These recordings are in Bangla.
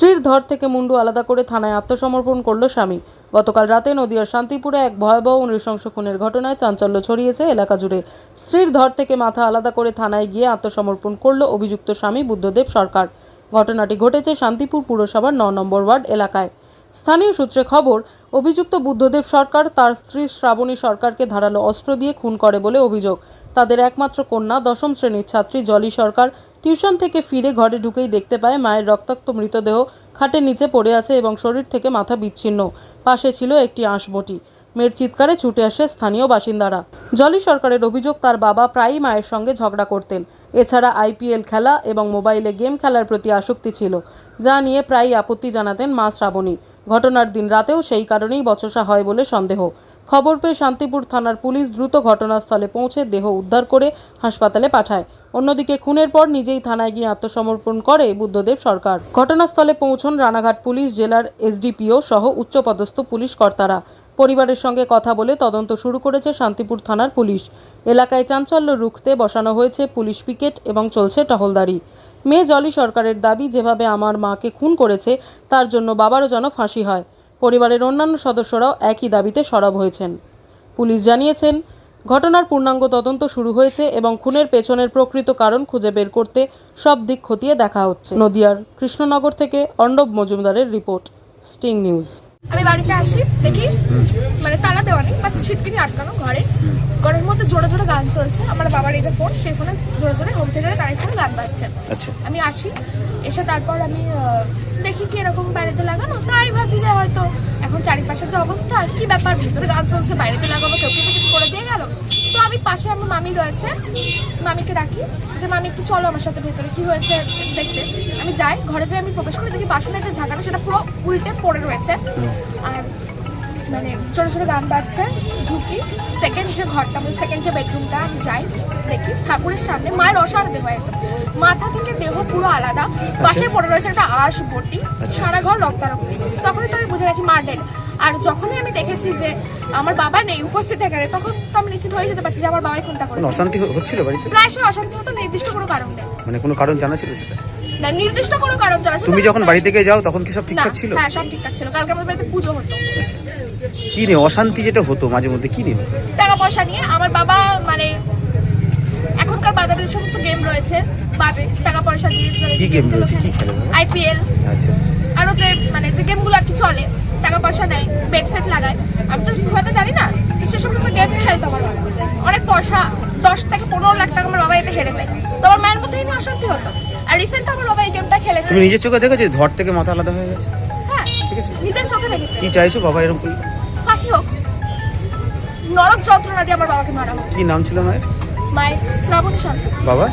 স্ত্রীর ধর থেকে মুন্ডু আলাদা করে থানায় আত্মসমর্পণ করল স্বামী। গতকাল রাতে নদিয়ার শান্তিপুরে এক ভয়াবহ নৃশংস খুনের ঘটনায় চাঞ্চল্য ছড়িয়েছে এলাকা জুড়ে। স্ত্রীর ধর থেকে মাথা আলাদা করে থানায় গিয়ে আত্মসমর্পণ করল অভিযুক্ত স্বামী বুদ্ধদেব সরকার। ঘটনাটি ঘটেছে শান্তিপুর পুরসভার ৯ নম্বর ওয়ার্ড এলাকায়। স্থানীয় সূত্রে খবর, অভিযুক্ত বুদ্ধদেব সরকার তার স্ত্রী শ্রাবণী সরকারকে ধারালো অস্ত্র দিয়ে খুন করে বলে অভিযোগ। তাদের একমাত্র কন্যা ১০ম শ্রেণীর ছাত্রী জলি সরকার টিউশন থেকে ফিরে ঘরে ঢুকেই দেখতে পায় মায়ের রক্তাক্ত মৃতদেহ খাটের নিচে পড়ে আছে এবং শরীর থেকে মাথা বিচ্ছিন্ন। পাশে ছিল একটি আঁশবটি। মেয়ের চিৎকারে ছুটে আসে স্থানীয় বাসিন্দারা। জলি সরকারের অভিযোগ, তার বাবা প্রায়ই মায়ের সঙ্গে ঝগড়া করতেন। এছাড়া IPL খেলা এবং মোবাইলে গেম খেলার প্রতি আসক্তি ছিল, যা নিয়ে প্রায়ই আপত্তি জানাতেন মা শ্রাবণী। ঘটনার দিন রাতেও সেই কারণেই বচসা হয় বলে সন্দেহ। খবর পেয়ে শান্তিপুর থানার পুলিশ দ্রুত ঘটনাস্থলে পৌঁছে দেহ উদ্ধার করে হাসপাতালে পাঠায়। অন্যদিকে খুনের পর নিজেই থানায় গিয়ে আত্মসমর্পণ করে বুদ্ধদেব সরকার। ঘটনাস্থলে পৌঁছন রানাঘাট পুলিশ, জেলার SDPO সহ উচ্চপদস্থ পুলিশ কর্তারা। পরিবারের সঙ্গে কথা বলে তদন্ত শুরু করেছে শান্তিপুর থানার পুলিশ। এলাকায় চাঞ্চল্য রুখতে বসানো হয়েছে পুলিশ পিকেট এবং চলছে টহলদারি। মেয়ে জলি সরকারের দাবি, যেভাবে আমার মাকে খুন করেছে তার জন্য বাবারও যেন ফাঁসি হয়। পরিবারের অন্যান্য সদস্যরাও একই দাবিতে সরব হয়েছেন। পুলিশ জানিয়েছেন, ঘটনার পূর্ণাঙ্গ তদন্ত শুরু হয়েছে এবং খুনের পেছনের প্রকৃত কারণ খুঁজে বের করতে সব দিক খতিয়ে দেখা হচ্ছে। নদিয়ার কৃষ্ণনগর থেকে অর্ণব মজুমদারের রিপোর্ট, স্টিং নিউজ। আমি বাড়িতে আসি, দেখি মানে তালা দেওয়া নেই, বাট ছিটকিনি আটকানো ঘরে। ঘরের মধ্যে জোরে জোরে গান চলছে। আমার বাবার এই যে ফোন, সেই ফোনে জোরে জোরে হোম থিয়েটারে কানেক্ট করে গান বাজছে। আমি আসি, এসে তারপর আমি দেখি কি এরকম বাইরেতে লাগানো। তাই ভাবছি যে হয়তো এখন চারিপাশের যে অবস্থা, কি ব্যাপার, ভিতরে গান চলছে, বাইরেতে লাগানো, কেউ কিছু করে দিয়ে গেল। তো আমি পাশে আমার মামি রয়েছে, মামিকে ডাকি যে মামি একটু চলো আমার সাথে ভেতরে, কি হয়েছে দেখতে। আমি যাই, ঘরে যাই, আমি প্রবেশ করে দেখি বাসনের যে ঝাঁকাটা সেটা পুরো উল্টে পড়ে রয়েছে। আর মানে ছোটো ছোটো গান বাজছে। ঢুকি, সেকেন্ড যে ঘরটা, মানে সেকেন্ড যে বেডরুমটা, আমি যাই, দেখি ঠাকুরের সামনে মায়ের অসার দেহ, একদম মাথা থেকে দেহ পুরো আলাদা, পাশে পড়ে রয়েছে একটা আঁশবটি, সারা ঘর রক্তারক্তি। তখনই তো আমি বুঝে গেছি মা ডেড। আর যখনই আমি দেখেছি যে আমার বাবা নেই উপস্থিত এখানে, তখন তো আমি নিশ্চিত হয়ে যেতে পারছি যে আমার বাবাই খুনটা করেছে। অশান্তি হচ্ছিল বাড়িতে? প্রায় অশান্তি হতো, নির্দিষ্ট কোনো কারণ নেই। মানে কোনো কারণ জানা ছিল সেটা? না, নির্দিষ্ট কোনো কারণ জানা ছিল। তুমি যখন বাড়ি থেকে যাও তখন কি সব ঠিকঠাক ছিল? হ্যাঁ, সব ঠিকঠাক ছিল। কালকে আমাদের বাড়িতে পুজো হতো। কি নিয়ে অশান্তি যেটা হতো মাঝে মধ্যে, কি নিয়ে হতো? টাকা পয়সা নিয়ে। আমার বাবা মানে এখনকার বাজারে যে সমস্ত গেম রয়েছে, বাজে টাকা পয়সা দিয়ে। কি গেম রয়েছে, কি খেলে? IPL। আচ্ছা। আরো যে মানে যে গেমগুলো আর কি চলে, টাকা পয়সা নেয়, বেড সেট লাগায়। আমি তো হয়তো জানি না, সে সমস্ত গেম খেলতো আমার বাবা। অনেক পয়সা, 10 থেকে 15 লাখ টাকা আমার বাবা এতে হেরে যায়। তো আমার মায়ের মধ্যে এনে অশান্তি হতো। আর রিসেন্ট আমার বাবা এই গেমটা খেলেছে। তুমি নিজের চোখে দেখেছো ধর থেকে মাথা আলাদা হয়ে গেছে? হ্যাঁ, ঠিক আছে, নিজের চোখে দেখেছি। কি চাইছো বাবা এরকম করলে? ফাঁসি হোক, নরক যন্ত্রণা দিয়ে আমার বাবাকে মারা হোক। কি নাম ছিল মায়ের? মায়ের শ্রাবণী সরকার। বাবা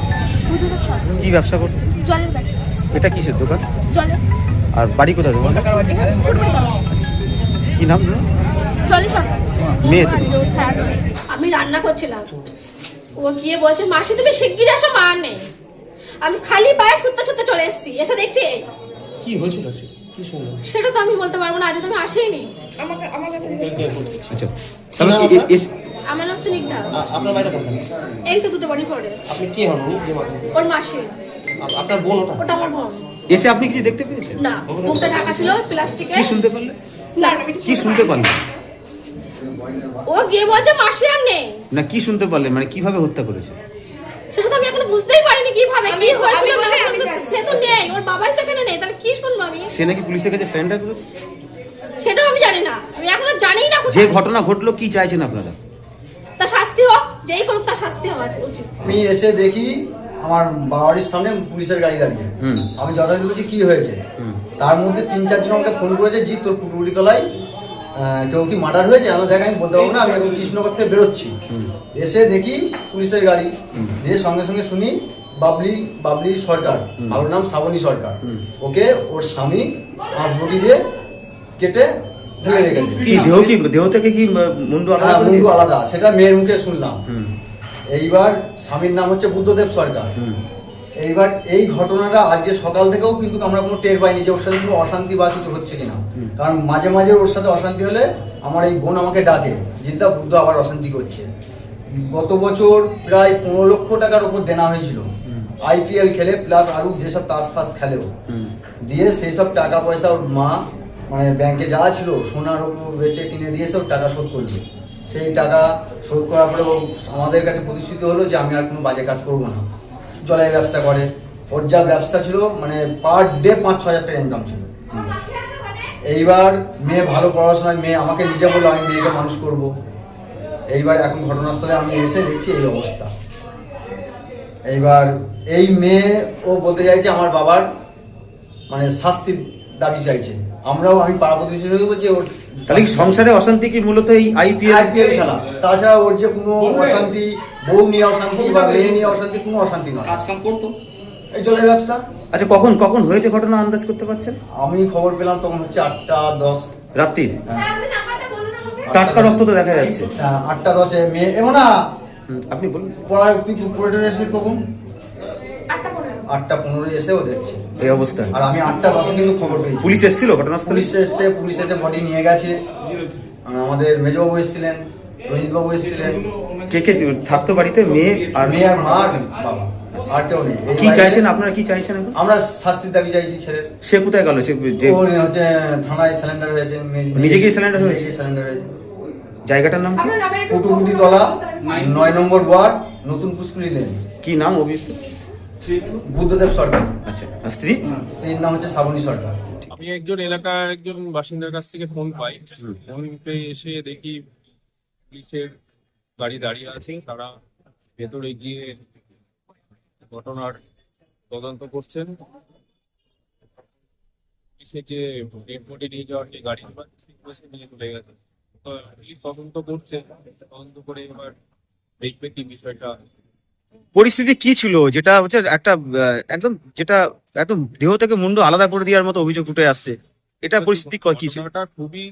বুদ্ধদেব সরকার। কি ব্যবসা করতো? জলের ব্যবসা। এটা কিসের দোকান? জলের। আর বাড়ি কোথায় তোমার? কি নাম? জলি সরকার। মেয়ে তুমি? হ্যাঁ। আমি রান্না করছিলাম, ও গিয়ে বলছে মাসি তুমি শিগগির এসো, মা নেই। আমি খালি পায়ে ছুটতে ছুটতে চলে এসেছি, এসে দেখছি কি হয়েছিল, কি শুনলেন? সেটা তো আমি বলতে পারবো না, আজ তো আমি আসিনি। আমার কাছে আচ্ছা, তাহলে আমার নাম স্নিগ্ধা। আপনার বাড়িটা কোনখানে? এই তো দুটো বাড়ি পড়ে। আপনি কে হন? যে ওর মাসি। আপনার বোন? ওটা আমার বোন। এসে আপনি কিছু দেখতে পেয়েছেন? না, মুখটা ঢাকা ছিল প্লাস্টিকে। কি শুনতে পারলে? না, কি শুনতে পারলে? ও গিয়ে বলছে মাসি আর নেই। না, কি শুনতে পারলে, মানে কিভাবে হত্যা করেছে? সেটা তো আমি এখনো বুঝতেই পারিনি কিভাবে কি হয়েছিল। না সে তো নেই, ওর বাবাই তো এখানে নেই, তাহলে কি শুনবো আমি? সে নাকি পুলিশের কাছে সারেন্ডার করেছে? সেটাও আমি জানি না, আমি এখনো জানি না। যে ঘটনা ঘটলো কি চাইছেন আপনারা? তার শাস্তি হোক, যেই করুক তার শাস্তি হওয়া উচিত। আমি এসে দেখি আমার বাড়ির সামনে পুলিশের গাড়ি দাঁড়িয়ে। আমি যথাযথ বলছি কি হয়েছে, তার মধ্যে 3-4 জন আমাকে ফোন করেছে, জি তোর পুটুলিতলায় কেউ কি মার্ডার হয়েছে। আমার জায়গায় আমি বলতে পারবো না, আমি এখন কৃষ্ণনগর থেকে বেরোচ্ছি। এসে দেখি পুলিশের গাড়ি, দিয়ে সঙ্গে সঙ্গে শুনি বাবলি সরকার, ওর নাম শ্রাবণী সরকার, ওকে ওর স্বামী আঁশবটি দিয়ে কেটে ঢেলে রেখেছে। দেহ থেকে কি মুন্ডু আলাদা? হ্যাঁ, মুন্ডু আলাদা, সেটা মেয়ের মুখে শুনলাম। এইবার স্বামীর নাম হচ্ছে বুদ্ধদেব সরকার। এইবার এই ঘটনাটা আজকে সকাল থেকেও কিন্তু আমরা কোনো টের পাইনি যে ওর সাথে কোনো অশান্তি বা কিছু হচ্ছে কিনা। কারণ মাঝে মাঝে ওর সাথে অশান্তি হলে আমার এই বোন আমাকে ডাকে, জিদ্দা বুদ্ধ আবার অশান্তি করছে। গত বছর প্রায় 15 লক্ষ টাকার ওপর দেনা হয়েছিল IPL খেলে, প্লাস আরও যেসব তাস ফাস খেলেও। দিয়ে সেই সব টাকা পয়সা ওর মা মানে ব্যাংকে যা ছিল সোনার উপর বেচে কিনে দিয়েছে ওর টাকা শোধ করবে। সেই টাকা শোধ করার পরে ও আমাদের কাছে প্রতিষ্ঠিত হলো যে আমি আর কোনো বাজে কাজ করবো না। জলের ব্যবসা করে, ওর যা ব্যবসা ছিল মানে পার ডে 5-6 হাজার টাকা ইনকাম ছিল। এইবার মেয়ে ভালো পড়াশোনায়, মেয়ে আমাকে নিজে বললো আমি মেয়েকে মানুষ করব। এইবার এখন ঘটনাস্থলে আমি এসে দেখছি এই অবস্থা। এইবার এই মেয়ে ও বলতে চাইছে আমার বাবার মানে শাস্তির দাবি চাইছে। আমি পাড়া প্রতিবেশী বলছি ওর তাহলে কি সংসারে অশান্তি কি মূলত এই আইপিএল খেলা, তাছাড়া ওর যে কোনো অশান্তি, বউ নিয়ে অশান্তি বা মেয়ে নিয়ে অশান্তি, কোনো অশান্তি নয়। কাজ কাম করতো? এই জলের ব্যবসা। আচ্ছা, কখন কখন হয়েছে ঘটনা আন্দাজ করতে পারছেন? আমি খবর পেলাম তখন হচ্ছে 8:10 রাত্রির। হ্যাঁ, টাটকা রক্ত তো দেখা যাচ্ছে। 8:10 মেয়ে এমন না। আপনি বলুন। পড়ায় তুই পড়ে এসে কখন 8:15 8:15 এসে ও দেখছি এই অবস্থা। আর আমি 8:10 কিন্তু খবর পেয়েছি। পুলিশ এসেছিল ঘটনাস্থলে? পুলিশ এসে বডি নিয়ে গেছে। আমাদের মেজবাবু এসেছিলেন, রঞ্জিতবাবু এসেছিলেন। কে কে থাকতো বাড়িতে? মেয়ে আর মেয়ে আর মা আর বাবা, আর কেউ নেই। এই কি বাড়িতে চাইছেন আপনারা, কি চাইছেন এখন? আমরা শাস্তির দাবি চাইছি ছেলের। সে কোথায় গেল? সে যে ও হচ্ছে থানায় স্যালেন্ডার হয়েছে। নিজে গিয়ে surrender হয়েছে? নিজে স্যালেন্ডার হয়েছে। জায়গাটার নাম কি? আপনার নামের একটু কুটুমুটি তলা 9 নম্বর ওয়ার্ড, নতুন পুষ্করি লেন। কি নাম অভিযুক্ত? বুদ্ধদেব সরকার। আচ্ছা, আর স্ত্রী? স্ত্রীর নাম হচ্ছে শ্রাবণী সরকার। আমি একজন এলাকার একজন বাসিন্দার কাছ থেকে ফোন পাই। ফোন পেয়ে এসে দেখি পুলিশের গাড়ি দাঁড়িয়ে আছে, তারা ভেতরে গিয়ে ঘটনার তদন্ত করছেন। পুলিশের যে ডেড বডি নিয়ে যাওয়ার যে গাড়ি নিয়ে চলে গেছে, তো পুলিশ তদন্ত করছে, তদন্ত করে এবার দেখবে কি বিষয়টা। পরিস্থিতি কি ছিল যেটা হচ্ছে একটা একদম যেটা একদম দেহ থেকে মুন্ড আলাদা করে দেওয়ার মতো অভিযোগ উঠে আসছে? এটা পরিস্থিতি কি ছিল? ঘটনাটা খুবই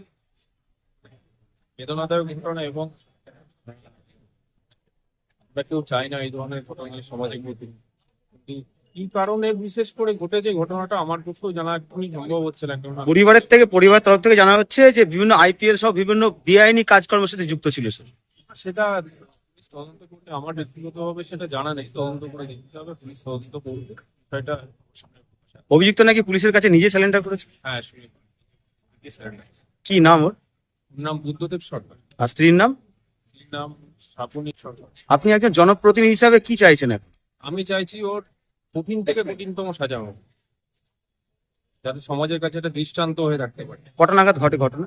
বেদনাদায়ক ঘটনা এবং আমরা কেউ চাই না এই ধরনের ঘটনা সমাজে ঘটুক। কিন্তু কি কারণে বিশেষ করে ঘটেছে ঘটনাটা আমার পক্ষেও জানা এখনই সম্ভব হচ্ছে না। কেননা পরিবার তরফ থেকে জানা হচ্ছে যে বিভিন্ন আইপিএল সহ বিভিন্ন বেআইনি কাজকর্মের সাথে যুক্ত ছিল স্যার। সেটা পুলিশ তদন্ত করতে আমার ব্যক্তিগতভাবে সেটা জানা নেই, তদন্ত করে দেখতে হবে, পুলিশ তদন্ত করবে সেটা। অভিযুক্ত নাকি পুলিশের কাছে নিজে স্যালেন্ডার করেছে? হ্যাঁ, শুনি। কি নাম ওর? ওর নাম বুদ্ধদেব সরকার, আর স্ত্রীর নাম? এর নাম শ্রাবণী সরকার। আপনি একজন জনপ্রতিনিধি হিসাবে কি চাইছেন এখন? আমি চাইছি ওর কঠিন থেকে কঠিনতম সাজা হোক, যাতে সমাজের কাছে একটা দৃষ্টান্ত হয়ে থাকতে পারে। কটা নাগাদ ঘটে ঘটনা?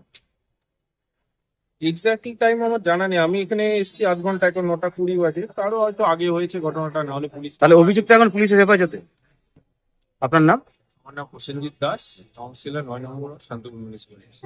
এক্স্যাক্টলি টাইম আমার জানা নেই, আমি এখানে এসেছি 8 ঘন্টা, এখন 9:20 বাজে, তারও হয়তো আগে হয়েছে ঘটনাটা, নাহলে পুলিশ। তাহলে অভিযুক্ত এখন পুলিশের হেফাজতে। আপনার নাম? আমার নাম প্রসেনজিৎ দাস, কাউন্সিলর 9 নম্বর শান্তিপুর মিউনিসিপ্যালিটি।